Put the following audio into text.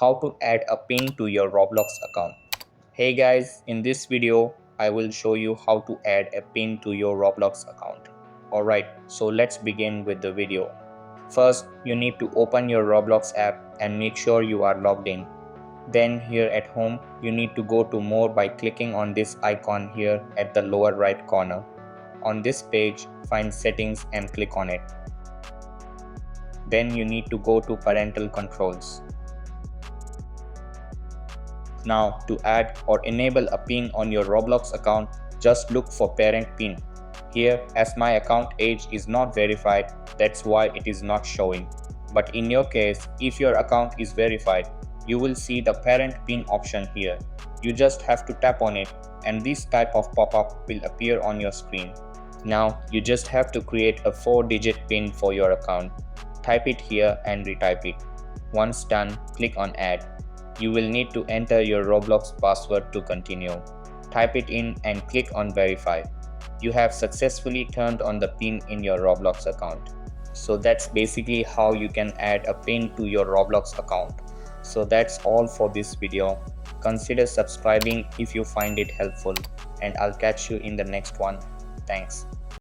how to add a pin to your Roblox account. Hey guys, in this video, I will show you how to add a pin to your Roblox account. Alright, so let's begin with the video. First, you need to open your Roblox app and make sure you are logged in. Then here at home, you need to go to more by clicking on this icon here at the lower right corner. On this page, find settings and click on it. Then you need to go to parental controls. Now to add or enable a pin on your Roblox account, just look for parent pin. Here, as my account age is not verified, that's why it is not showing. But in your case, if your account is verified, you will see the parent pin option here. You just have to tap on it and this type of pop-up will appear on your screen. Now you just have to create a 4-digit pin for your account. Type it here and retype it. Once done, click on add. You will need to enter your Roblox password to continue. Type it in and click on verify. You have successfully turned on the pin in your Roblox account. So that's basically how you can add a pin to your Roblox account. So that's all for this video. Consider subscribing if you find it helpful, and I'll catch you in the next one. Thanks.